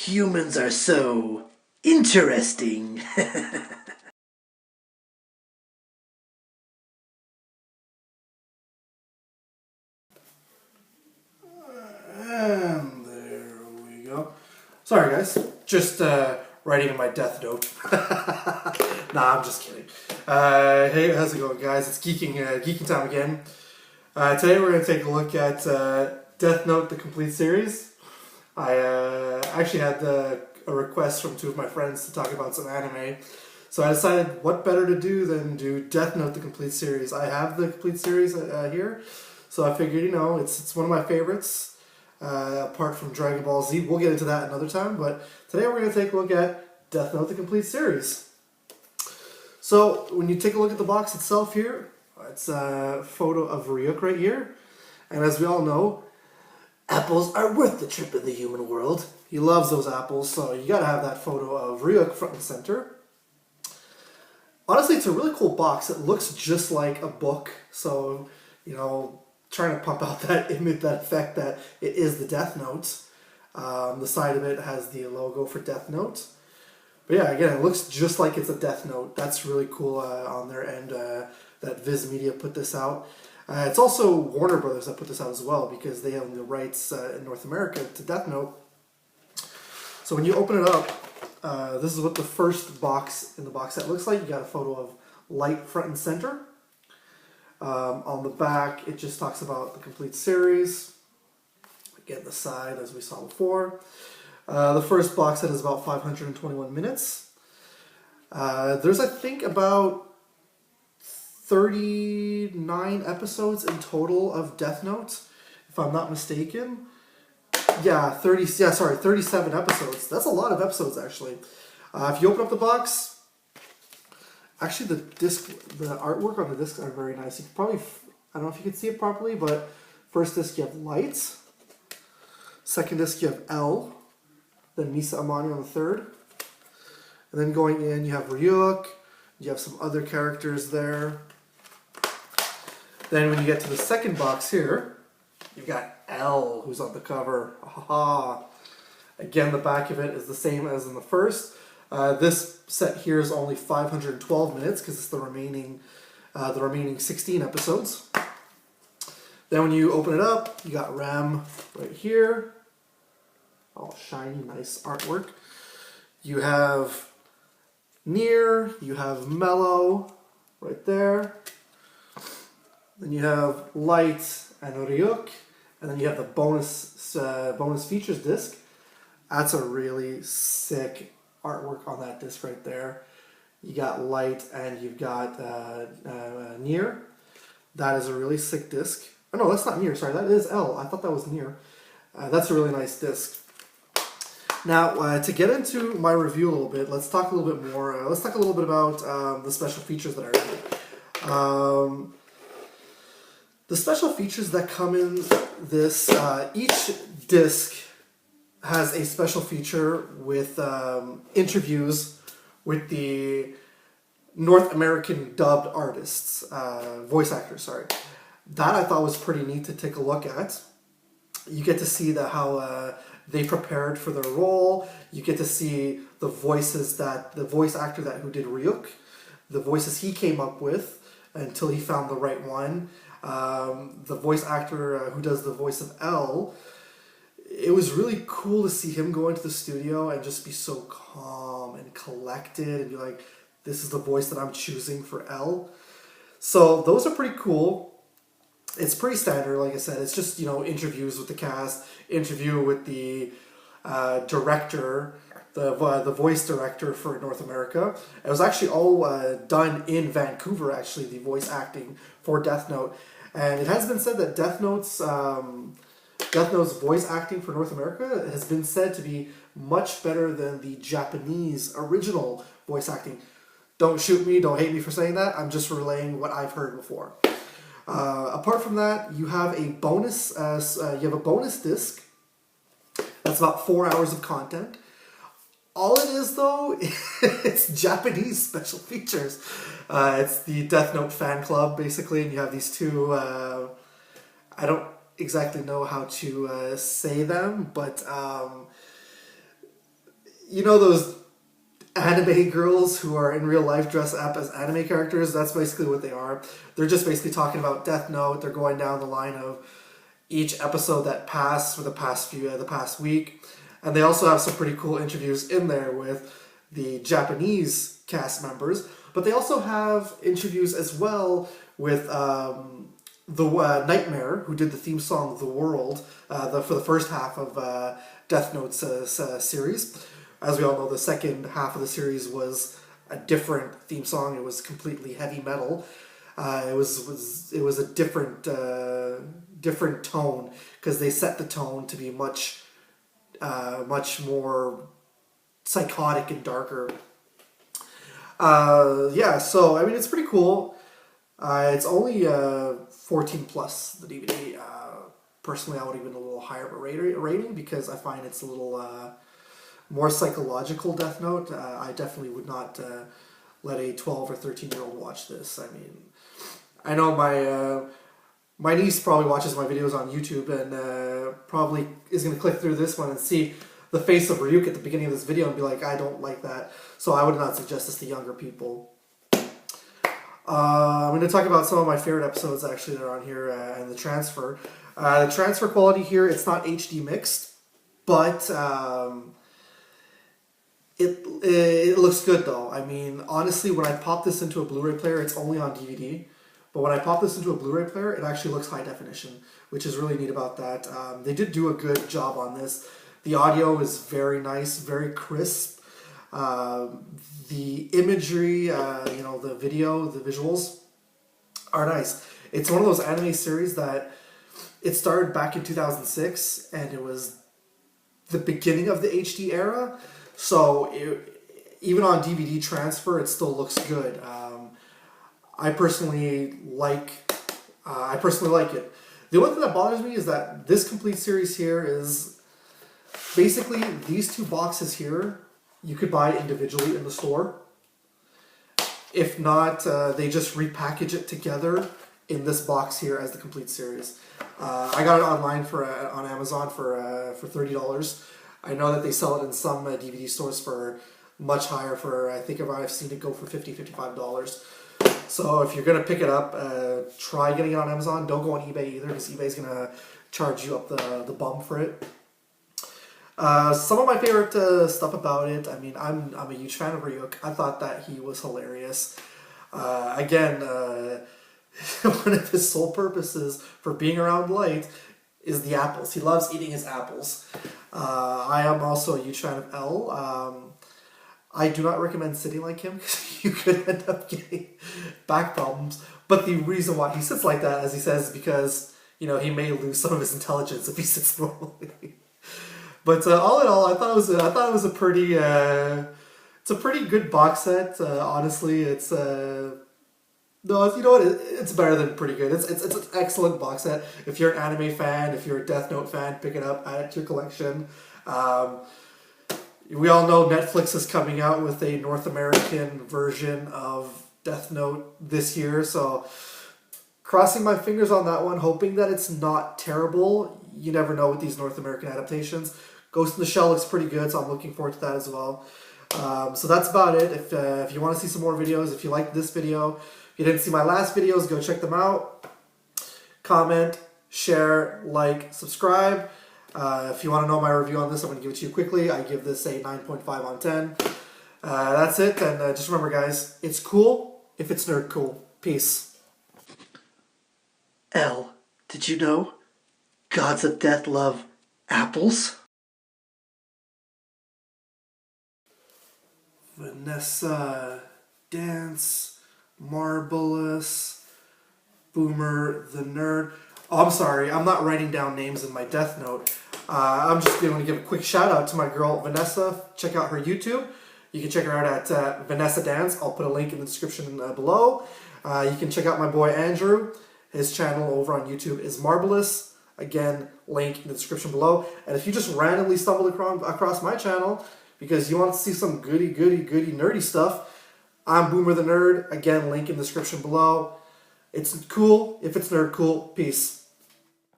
Humans are so interesting. And there we go. Sorry, guys. Just writing in my death note. Nah, I'm just kidding. Hey, how's it going, guys? It's geeking time again. Today we're going to take a look at Death Note, the complete series. I actually had a request from two of my friends to talk about some anime. So I decided what better to do than do Death Note, the complete series. I have the complete series here. So I figured, it's one of my favorites. Apart from Dragon Ball Z. We'll get into that another time. But today we're going to take a look at Death Note, the complete series. So when you take a look at the box itself here, it's a photo of Ryuk right here. And as we all know, apples are worth the trip in the human world. He loves those apples, so you gotta have that photo of Ryuk front and center. Honestly, it's a really cool box. It looks just like a book, so, trying to pump out that image, that effect that it is the Death Note. The side of it has the logo for Death Note. But yeah, again, it looks just like it's a Death Note. That's really cool on their end that Viz Media put this out. It's also Warner Brothers that put this out as well because they own the rights in North America to Death Note. So when you open it up, this is what the first box in the box set looks like. You got a photo of Light front and center. On the back, it just talks about the complete series. Again, the side, as we saw before. The first box set is about 521 minutes. There's, I think, about 39 episodes in total of Death Note, if I'm not mistaken. 37 episodes. That's a lot of episodes, actually. If you open up the box, actually the artwork on the disc are very nice. You can probably, I don't know if you can see it properly, but first disc you have Light. Second disc you have L. Then Misa Amani on the third. And then going in, you have Ryuk. You have some other characters there. Then when you get to the second box here, you've got L, who's on the cover. Aha! Again, the back of it is the same as in the first. This set here is only 512 minutes because it's the remaining 16 episodes. Then when you open it up, you got Ram right here. All shiny, nice artwork. You have Nier, you have Mellow right there. Then you have Light and Ryuk, and then you have the bonus features disc. That's a really sick artwork on that disc right there. You got Light and you've got Nier. That is a really sick disc. Oh no, that's not Nier. Sorry, that is L. I thought that was Nier. That's a really nice disc. Now, to get into my review a little bit, let's talk a little bit more. Let's talk a little bit about the special features that are in it. The special features that come in this, each disc has a special feature with interviews with the North American dubbed artists, voice actors, sorry. That I thought was pretty neat to take a look at. You get to see how they prepared for their role. You get to see the voices that the voice actor who did Ryuk, the voices he came up with until he found the right one. The voice actor who does the voice of L, it was really cool to see him go into the studio and just be so calm and collected and be like, this is the voice that I'm choosing for L. So those are pretty cool. It's pretty standard, like I said. It's just, interviews with the cast, interview with the director, the voice director for North America. It was actually all done in Vancouver, actually, the voice acting for Death Note. And it has been said that Death Note's voice acting for North America has been said to be much better than the Japanese original voice acting. Don't shoot me, don't hate me for saying that. I'm just relaying what I've heard before. Apart from that, you have a bonus. You have a bonus disc. That's about 4 hours of content. All it is, though, it's Japanese special features. It's the Death Note fan club, basically, and you have these two. I don't exactly know how to say them, but you know those anime girls who are in real life dress up as anime characters? That's basically what they are. They're just basically talking about Death Note. They're going down the line of each episode that passed for the past week, and they also have some pretty cool interviews in there with the Japanese cast members. But they also have interviews as well with the Nightmare, who did the theme song "The World" for the first half of Death Note's series. As we all know, the second half of the series was a different theme song. It was completely heavy metal. It was a different tone, because they set the tone to be much more psychotic and darker. Yeah, so I mean, it's pretty cool. It's only 14 plus, the DVD. Personally, I would even a little higher of a rating, because I find it's a little more psychological Death Note. I definitely would not let a 12 or 13-year-old watch this. I mean, I know my niece probably watches my videos on YouTube and probably is going to click through this one and see the face of Ryuk at the beginning of this video and be like, I don't like that. So I would not suggest this to younger people. I'm going to talk about some of my favorite episodes actually that are on here and the transfer. The transfer quality here, it's not HD mixed, but it looks good though. I mean, honestly, when I pop this into a Blu-ray player, it's only on DVD. But when I pop this into a Blu-ray player, it actually looks high definition, which is really neat about that. They did do a good job on this. The audio is very nice, very crisp. The imagery, the video, the visuals are nice. It's one of those anime series that it started back in 2006, and it was the beginning of the HD era. So even on DVD transfer, it still looks good. I personally like it. The only thing that bothers me is that this complete series here is basically these two boxes here you could buy individually in the store. If not, they just repackage it together in this box here as the complete series. I got it online on Amazon for $30. I know that they sell it in some DVD stores for much higher. I think I've seen it go for $50, $55. So if you're going to pick it up, try getting it on Amazon. Don't go on eBay either, because eBay's going to charge you up the bum for it. Some of my favorite stuff about it, I mean, I'm a huge fan of Ryuk. I thought that he was hilarious. Again, one of his sole purposes for being around light is the apples. He loves eating his apples. I am also a huge fan of L. I do not recommend sitting like him, because you could end up getting back problems. But the reason why he sits like that, as he says, is because, he may lose some of his intelligence if he sits normally. But all in all, I thought it was a pretty it's a pretty good box set. Honestly, it's no, you know what? It's better than pretty good. It's an excellent box set. If you're an anime fan, if you're a Death Note fan, pick it up, add it to your collection. We all know Netflix is coming out with a North American version of Death Note this year, so crossing my fingers on that one, hoping that it's not terrible. You never know with these North American adaptations. Ghost in the Shell looks pretty good, so I'm looking forward to that as well. So that's about it. If you want to see some more videos, if you liked this video, if you didn't see my last videos, go check them out. Comment, share, like, subscribe. If you want to know my review on this, I'm going to give it to you quickly. I give this a 9.5 on 10. That's it, and just remember, guys, it's cool if it's nerd cool. Peace. L, did you know gods of death love apples? Vanessa Dance, Marbellous, Boomer the Nerd. Oh, I'm sorry, I'm not writing down names in my Death Note. I'm just going to give a quick shout out to my girl Vanessa. Check out her YouTube. You can check her out at Vanessa Dance. I'll put a link in the description below. You can check out my boy Andrew. His channel over on YouTube is Marbellous. Again, link in the description below. And if you just randomly stumbled across my channel because you want to see some goody nerdy stuff, I'm Boomer the Nerd. Again, link in the description below. It's cool if it's nerd cool. Peace.